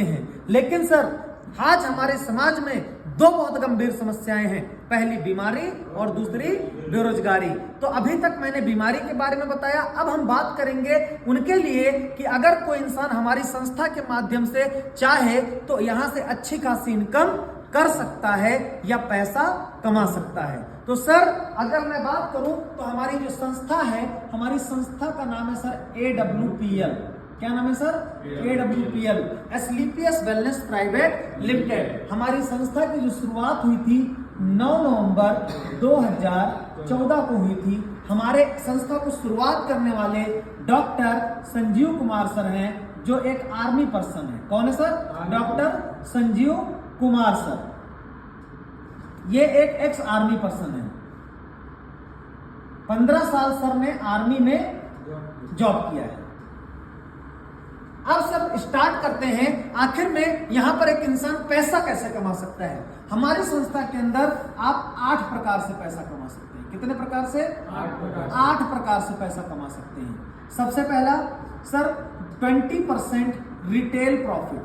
हैं। लेकिन सर आज हमारे समाज में दो बहुत गंभीर समस्याएं हैं, पहली बीमारी और दूसरी बेरोजगारी। तो अभी तक मैंने बीमारी के बारे में बताया, अब हम बात करेंगे उनके लिए कि अगर कोई इंसान हमारी संस्था के माध्यम से चाहे तो यहां से अच्छी खासी इनकम कर सकता है या पैसा कमा सकता है। तो सर अगर मैं बात करूं तो हमारी जो संस्था है, हमारी संस्था का नाम है सर AWPL। क्या नाम है sir? AWPL, Asclepius wellness private limited. हमारी संस्था की जो शुरुआत हुई थी 9 नवंबर 2014 को हुई थी। हमारे संस्था को शुरुआत करने वाले डॉक्टर संजीव कुमार सर हैं, जो एक आर्मी पर्सन है। कौन है sir? Doctor Sanjeev Kumar sir. ये एक एक्स आर्मी पर्सन है। 15 साल सर ने आर्मी में जॉब किया है। अब सब स्टार्ट करते हैं, आखिर में यहां पर एक इंसान पैसा कैसे कमा सकता है। हमारी संस्था के अंदर आप 8 प्रकार से पैसा कमा सकते हैं। कितने प्रकार से? 8 प्रकार से पैसा कमा सकते हैं। सबसे पहला सर 20% रिटेल प्रॉफिट।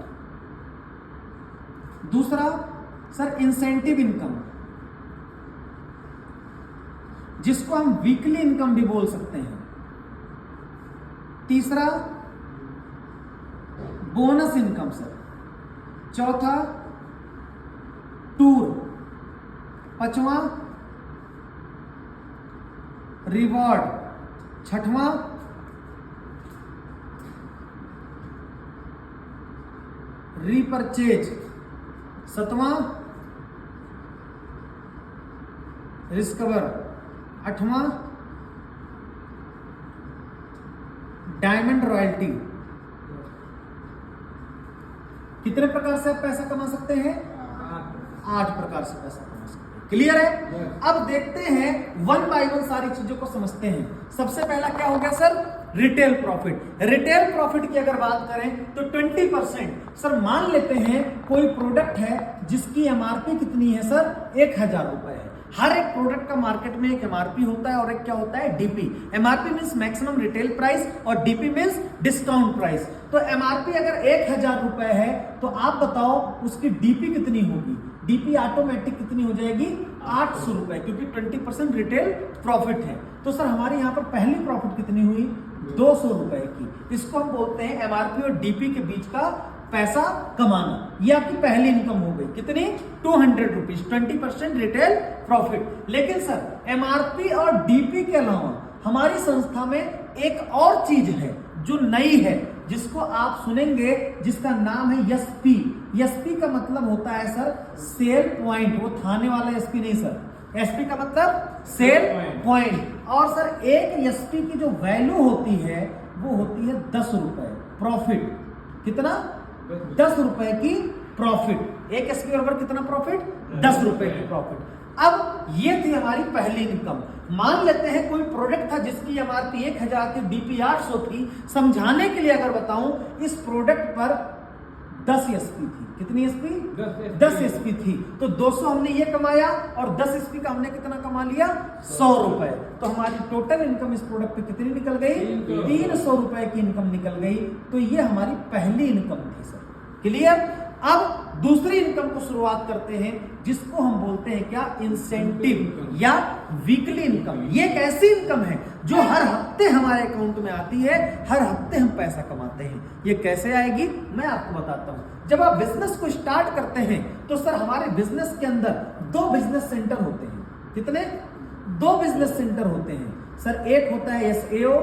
दूसरा सर इंसेंटिव इनकम, जिसको हम वीकली इनकम भी बोल सकते हैं। तीसरा बोनस इनकम सर। चौथा टूर। पांचवा रिवॉर्ड। छठवां रीपरचेज। सातवां रिस्कवर। आठवां डायमंड रॉयल्टी। कितने प्रकार से आप पैसा कमा सकते हैं? 8 प्रकार से पैसा कमा सकते हैं। क्लियर है? अब देखते हैं वन बाय वन सारी चीजों को समझते हैं। सबसे पहला क्या हो गया sir? Retail profit. Retail profit की अगर बात करें तो 20%। सर मान लेते हैं कोई प्रोडक्ट है जिसकी एमआरपी कितनी है सर? 1000 रुपए है। हर एक प्रोडक्ट का मार्केट में एक एमआरपी होता है और एक क्या होता है? DP. MRP means maximum retail price और डीपी मींस डिस्काउंट प्राइस। तो एमआरपी अगर 1000 रुपए है तो आप बताओ उसकी डीपी कितनी होगी? डीपी ऑटोमेटिक कितनी हो जाएगी? 800 रुपए, क्योंकि 20% रिटेल प्रॉफिट है। तो सर हमारे यहां पर पहली प्रॉफिट कितनी हुई? 200 रुपए की। इसको हम बोलते हैं एमआरपी और डीपी के बीच का पैसा कमाना। ये आपकी पहली इनकम हो गई। कितनी? 200 रुपीज, 20% रिटेल प्रॉफिट। लेकिन सर एमआरपी और डीपी के अलावा हमारी संस्था में एक और चीज है जो नई है, जिसको आप सुनेंगे, जिसका नाम है एसपी। एसपी का मतलब होता है सर सेल पॉइंट। वो थाने वाला एसपी नहीं सर। एसपी का मतलब सेल पॉइंट। और सर एक एसपी की जो वैल्यू होती है वो होती है 10 रुपए प्रॉफिट। कितना? 10 रुपए की प्रॉफिट। एक एसपी बराबर कितना प्रॉफिट? 10 रुपए की प्रॉफिट। अब ये थी हमारी पहली इनकम। मान लेते हैं कोई प्रोडक्ट था जिसकी एमआरपी 1000 थी, डीपी 800 थी। समझाने के लिए अगर बताऊं, इस प्रोडक्ट पर 10 एसपी थी। कितनी एसपी? 10 एसपी थी। तो 200 हमने ये कमाया और 10 एसपी का हमने कितना कमा लिया? 100 रुपए। तो हमारी टोटल इनकम इस प्रोडक्ट पे कितनी निकल गई? 300 रुपए की इनकम निकल गई। तो ये हमारी पहली इनकम थी सर। क्लियर? अब दूसरी इनकम को शुरुआत करते हैं, जिसको हम बोलते हैं क्या? इंसेंटिव या वीकली इनकम। ये एक ऐसी इनकम है जो हर हफ्ते हमारे अकाउंट में आती है। हर हफ्ते हम पैसा कमाते हैं। ये कैसे आएगी मैं आपको बताता हूं। जब आप बिजनेस को स्टार्ट करते हैं तो सर हमारे बिजनेस के अंदर 2 बिजनेस सेंटर होते हैं। कितने? 2 बिजनेस सेंटर होते हैं सर। एक होता है एसएओ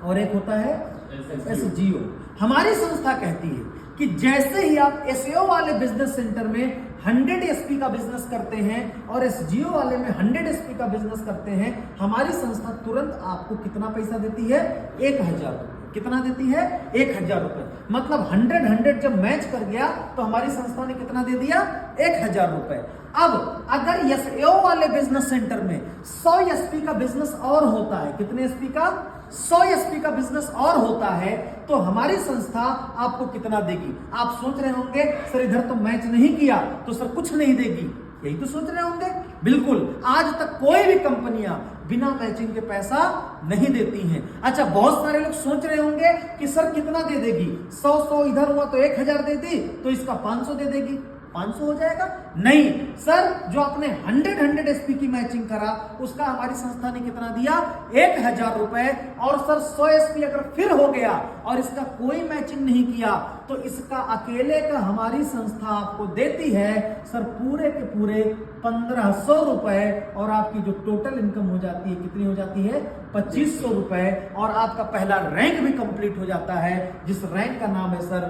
और एक होता है एसजीओ। हमारी संस्था कहती है कि जैसे ही आप एसएओ वाले बिजनेस सेंटर में 100 एसपी का बिजनेस करते हैं और एसजीओ वाले में 100 एसपी का बिजनेस करते हैं, हमारी संस्था तुरंत आपको कितना पैसा देती है? 1000 रुपए। कितना देती है? 1000 रुपए। मतलब 100 जब मैच कर गया तो हमारी संस्था ने कितना दे दिया? 1000 रुपए। अब अगर एसएओ वाले बिजनेस सेंटर में 100 एसपी का बिजनेस और होता है, कितने एसपी का? 100 एसपी का बिजनेस और होता है, तो हमारी संस्था आपको कितना देगी? आप सोच रहे होंगे सर इधर तो मैच नहीं किया तो सर कुछ नहीं देगी। यही तो सोच रहे होंगे। बिल्कुल, आज तक कोई भी कंपनियां बिना मैचिंग के पैसा नहीं देती हैं। अच्छा, बहुत सारे लोग सोच रहे होंगे कि सर कितना दे देगी, 100 इधर हुआ तो 1000 दे दी तो इसका 500 दे देगी, 500 हो जाएगा? नहीं सर, जो आपने 100 एसपी की मैचिंग करा उसका हमारी संस्था ने कितना दिया, 1000 रुपए। और सर 100 एसपी अगर फिर हो गया और इसका कोई मैचिंग नहीं किया तो इसका अकेले का हमारी संस्था आपको देती है सर पूरे के पूरे 1500 रुपए। और आपकी जो टोटल इनकम हो जाती है कितनी हो जाती है, 2500 रुपए। और आपका पहला रैंक भी कंप्लीट हो जाता है, जिस रैंक का नाम है सर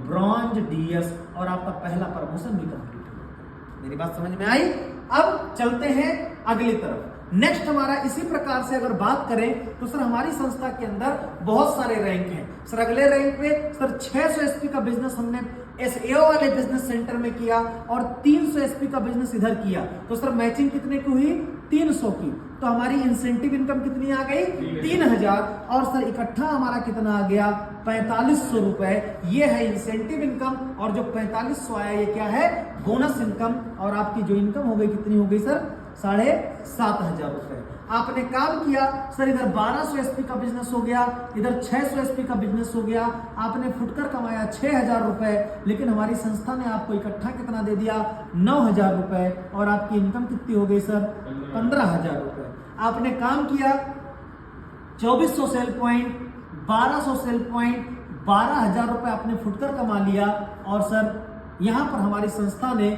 ब्रॉन्ज डीएस। और आपका पहला प्रमोशन भी कंप्लीट हो जाता है। मेरी बात समझ में आई? अब चलते हैं अगली तरफ। नेक्स्ट हमारा इसी प्रकार से अगर बात करें तो सर हमारी संस्था के अंदर बहुत सारे रैंक हैं। सर अगले रैंक पे सर 600 एसपी का बिजनेस हमने एसएओ वाले बिजनेस सेंटर में किया और 300 एसपी का बिजनेस इधर किया। तो सर मैचिंग कितने की हुई, 300 की। तो हमारी इंसेंटिव इनकम कितनी आ गई, 3000। और सर इकट्ठा हमारा कितना आ गया, 4500 रुपए। ये है इंसेंटिव इनकम। और जो 4500 आया ये क्या है, बोनस इनकम। और आपकी जो इनकम हो गई कितनी हो गई सर, 7500 रुपए। आपने काम किया सर, इधर 1200 एसपी का बिजनेस हो गया, इधर 600 एसपी का बिजनेस हो गया। आपने फुटकर कमाया 6000 रुपए, लेकिन हमारी संस्था ने आपको इकट्ठा कितना दे दिया, 9000 रुपए। और आपकी इनकम कितनी हो गई सर, 15000 रुपए। आपने काम किया 2400 सेल पॉइंट, 1200 सेल पॉइंट, 12000 रुपए आपने फुटकर कमा लिया। और सर यहां पर हमारी संस्था ने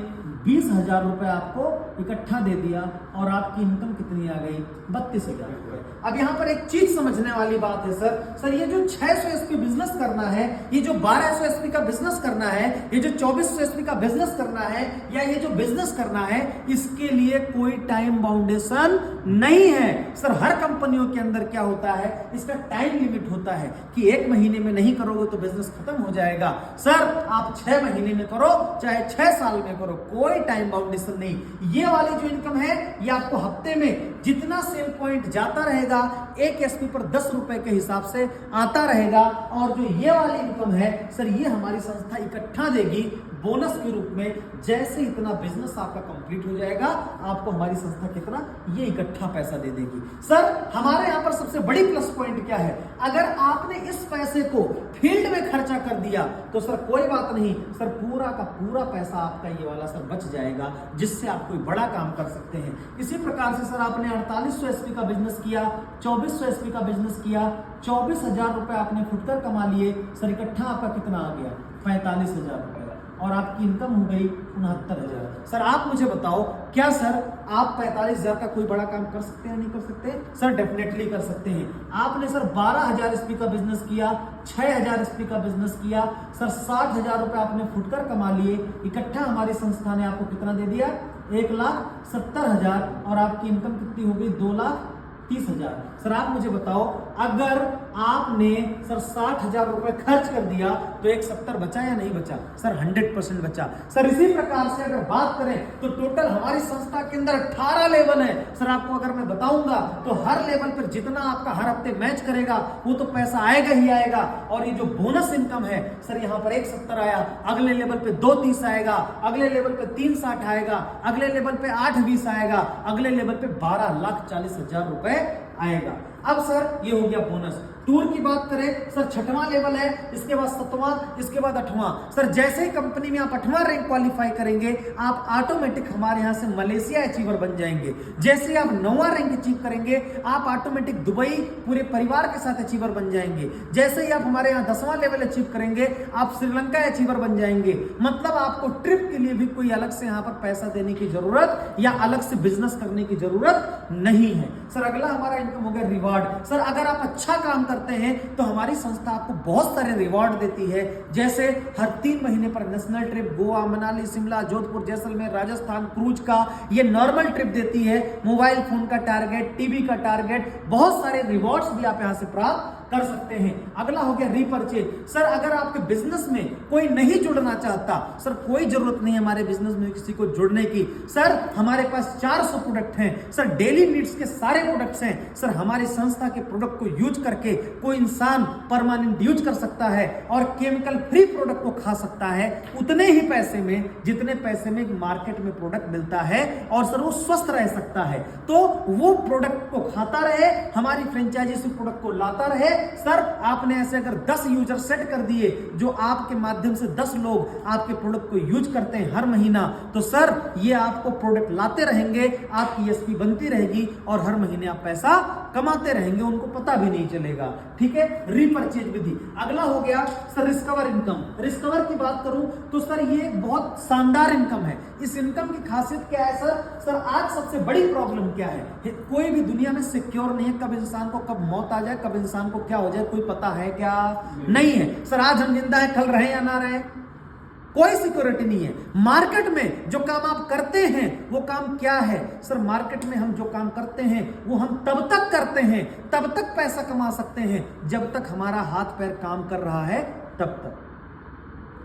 20000 रुपए आपको इकट्ठा दे दिया। और आपकी इनकम कितनी आ गई, 32000 रुपए। अब यहां पर एक चीज समझने वाली बात है सर ये जो 600 एसपी बिजनेस करना है, ये जो 1200 एसपी का बिजनेस करना है, ये जो 2400 एसपी का बिजनेस करना है, या ये जो बिजनेस करना है, इसके लिए कोई टाइम बाउंडेशन नहीं है। सर हर कंपनियों के अंदर क्या होता है, इसका टाइम लिमिट होता है कि 1 महीने में नहीं करोगे तो बिजनेस खत्म हो जाएगा। सर आप 6 महीने में करो चाहे 6 साल में करो, कोई टाइम बाउंडेशन नहीं। ये वाली जो इनकम है ये आपको हफ्ते में जितना सेल पॉइंट जाता रहेगा, एक एसपी पर 10 रुपए के हिसाब से आता रहेगा। और जो ये वाली इनकम है सर ये हमारी संस्था इकट्ठा देगी बोनस के रूप में। जैसे इतना बिजनेस आपका कंप्लीट हो जाएगा, आपको हमारी संस्था कितना, ये इकट्ठा पैसा दे देगी। सर हमारे यहां पर सबसे बड़ी प्लस पॉइंट क्या है, अगर आपने इस पैसे को फील्ड में खर्चा कर दिया तो सर कोई बात नहीं, सर पूरा का पूरा पैसा आपका ये वाला सर बच जाएगा, जिससे आप कोई बड़ा काम कर सकते हैं। इसी प्रकार से सर आपने 4800 एसपी का बिजनेस किया, 2400 एसपी का बिजनेस किया, 24000 रुपए आपने फुटकर कमा लिए। सर इकट्ठा आपका कितना आ गया, 45000 रुपए। और आपकी इनकम हो गई 69000। सर आप मुझे बताओ, क्या सर आप 45000 का कोई बड़ा काम कर सकते हैं, नहीं कर सकते? सर डेफिनेटली कर सकते हैं। आपने सर 12000 एसपी का बिजनेस किया, 6000 एसपी का बिजनेस किया, सर 60000 रुपए आपने फुटकर कमा लिए। इकट्ठा हमारी संस्था ने आपको कितना दे दिया, 1,70,000। और आपकी इनकम कितनी हो गई, 2,30,000। सर आप मुझे बताओ, अगर आपने सर 60,000 रुपए खर्च कर दिया तो 170 बचा या नहीं बचा? सर 100% बचा। सर इसी प्रकार से अगर बात करें तो टोटल हमारी संस्था के अंदर 18 लेवल है। सर आपको अगर मैं बताऊंगा तो हर लेवल पर जितना आपका हर हफ्ते मैच करेगा वो तो पैसा आएगा ही आएगा। और ये जो बोनस इनकम है सर, यहाँ पर 170 आया, अगले लेवल पे 230 आएगा, अगले लेवल पे 360 आएगा, अगले लेवल पे 820 आएगा, अगले लेवल पे 12,40,000 रुपए आएगा। अब सर ये हो गया बोनस। टूर की बात करें सर, 6वां लेवल है, इसके बाद 7वां, इसके बाद 8वां। सर जैसे ही कंपनी में आप 8वां रैंक क्वालिफाई करेंगे, आप ऑटोमेटिक हमारे यहां से मलेशिया अचीवर बन जाएंगे। जैसे ही आप 9वां रैंक अचीव करेंगे, आप ऑटोमेटिक दुबई पूरे परिवार के साथ अचीवर बन जाएंगे। जैसे ही आप हमारे यहाँ 10वां लेवल अचीव करेंगे, आप श्रीलंका अचीवर बन जाएंगे। मतलब आपको ट्रिप के लिए भी कोई अलग से यहाँ पर पैसा देने की जरूरत या अलग से बिजनेस करने की जरूरत नहीं है। सर अगला हमारा इनकम हो गया रिवार्ड। सर अगर आप अच्छा काम करते हैं तो हमारी संस्था आपको बहुत सारे रिवॉर्ड देती है। जैसे हर 3 महीने पर national trip, Goa, Manali, Shimla, Jodhpur, Jaisalmer, Rajasthan cruise का ये नॉर्मल ट्रिप देती है। मोबाइल फोन का टारगेट, टीवी का टारगेट, बहुत सारे रिवॉर्ड्स भी आप यहां से प्राप्त कर सकते हैं। अगला हो गया रीपरचेज। सर अगर आपके बिजनेस में कोई नहीं जुड़ना चाहता, सर कोई जरूरत नहीं है हमारे बिजनेस में किसी को जुड़ने की, सर हमारे पास 400 प्रोडक्ट हैं, सर डेली नीड्स के सारे प्रोडक्ट्स हैं, सर हमारी संस्था के प्रोडक्ट को यूज करके कोई इंसान परमानेंट यूज कर सकता है और केमिकल फ्री प्रोडक्ट को खा सकता है उतने ही पैसे में जितने पैसे में मार्केट में प्रोडक्ट मिलता है, और सर वो स्वस्थ रह सकता है, तो वो प्रोडक्ट को खाता रहे, हमारी फ्रेंचाइजी से प्रोडक्ट को लाता रहे। सर आपने ऐसे अगर 10 यूजर सेट कर दिए जो आपके माध्यम से 10 लोग आपके प्रोडक्ट को यूज करते हैं हर महीना, तो सर ये आपको प्रोडक्ट लाते रहेंगे, आपकी एसपी बनती रहेगी और हर महीने आप पैसा कमाते रहेंगे, उनको पता भी नहीं चलेगा। ठीक है, रीपरचेज विधि। अगला हो गया सर रिस्कवर इनकम। रिस्कवर की बात करूं तो सर ये बहुत शानदार इनकम है। इस इनकम की खासियत क्या है सर? सर आज सबसे बड़ी प्रॉब्लम क्या है? कोई भी दुनिया में सिक्योर नहीं है, कब इंसान को कब मौत आ जाए, कब इंसान को क्या हो जाए कोई पता है क्या? नहीं है। सर आज हम जिंदा है, कल रहे या ना रहे, कोई सिक्योरिटी नहीं है। मार्केट में जो काम आप करते हैं वो काम क्या है? सर मार्केट में हम जो काम करते हैं वो हम तब तक करते हैं, तब तक पैसा कमा सकते हैं जब तक हमारा हाथ पैर काम कर रहा है, तब तक।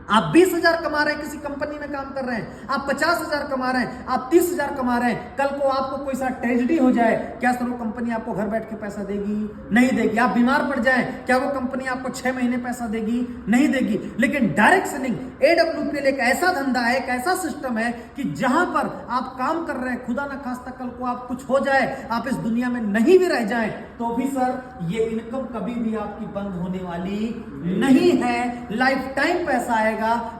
आप 20,000 कमा रहे हैं, किसी कंपनी में काम कर रहे हैं, आप 50,000 कमा रहे हैं, आप 30,000 कमा रहे हैं, कल को आपको कोई सा ट्रेजेडी हो जाए, क्या सर वो कंपनी आपको घर बैठ के पैसा देगी? नहीं देगी। आप बीमार पड़ जाएं, क्या वो कंपनी आपको 6 महीने पैसा देगी? नहीं देगी। लेकिन डायरेक्ट सेलिंग AWPL एक ऐसा धंधा है, एक ऐसा सिस्टम है कि जहां पर आप काम कर रहे हैं, खुदा ना खास्ता कल को आप कुछ हो जाए, आप इस दुनिया में नहीं भी रह जाएं, तो भी सर ये इनकम कभी भी आपकी बंद होने वाली नहीं है, लाइफ टाइम पैसा आएगा।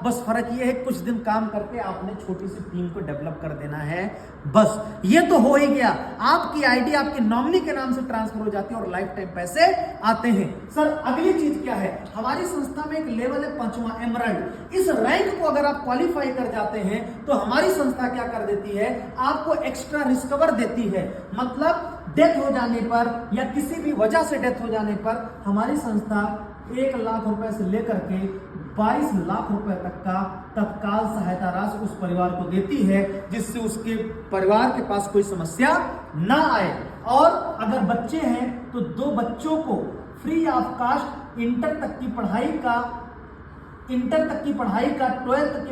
बस फर्क ये है कुछ दिन काम करके आपने छोटी सी टीम को डेवलप कर देना है, बस। ये तो हो ही गया, आपकी आईडी आपके नॉमिनी के नाम से ट्रांसफर हो जाती है और लाइफ टाइम पैसे आते हैं। सर अगली चीज क्या है? हमारी संस्था में एक लेवल है 5वां एमराल्ड। इस रैंक को अगर आप क्वालिफाई कर जाते हैं तो हमारी संस्था क्या कर देती है? आपको एक्स्ट्रा रिस्कवर देती है। मतलब डेथ हो जाने पर या किसी भी वजह से डेथ हो जाने पर हमारी संस्था 1 लाख रुपए से लेकर के 22 लाख रुपए तक का तत्काल सहायता राशि उस परिवार को देती है, जिससे उसके परिवार के पास कोई समस्या ना आए। और अगर बच्चे हैं तो 2 बच्चों को फ्री ऑफ कास्ट इंटर तक की पढ़ाई का, 12th तक की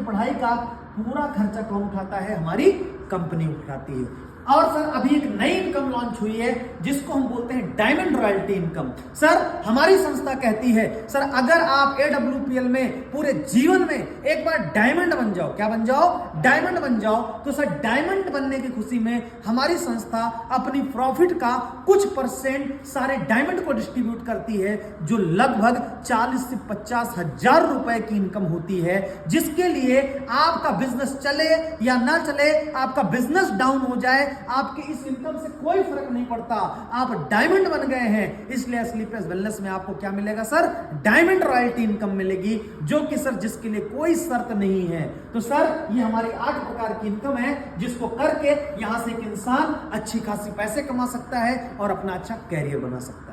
पढ़ाई का पूरा खर्चा कौन उठाता है? हमारी कंपनी उठाती है। और सर अभी एक नई इनकम लॉन्च हुई है जिसको हम बोलते हैं डायमंड रॉयल्टी इनकम। सर हमारी संस्था कहती है सर अगर आप AWPL में पूरे जीवन में एक बार डायमंड बन जाओ, क्या बन जाओ? डायमंड बन जाओ, तो सर डायमंड बनने की खुशी में हमारी संस्था अपनी प्रॉफिट का कुछ % सारे डायमंड को डिस्ट्रीब्यूट करती है, जो लगभग 40 से 50 हजार रुपए की इनकम होती है, जिसके लिए आपका बिजनेस चले या ना चले, आपका बिजनेस डाउन हो जाए, आपके इस इनकम से कोई फर्क नहीं पड़ता। आप डायमंड बन गए हैं, इसलिए स्लीपलेस वेलनेस में आपको क्या मिलेगा सर? डायमंड रॉयल्टी इनकम मिलेगी, जो कि सर जिसके लिए कोई शर्त नहीं है। तो सर ये हमारी 8 प्रकार की इनकम है जिसको करके यहां से एक इंसान अच्छी खासी पैसे कमा सकता है और अपना अच्छा कैरियर बना सकता है।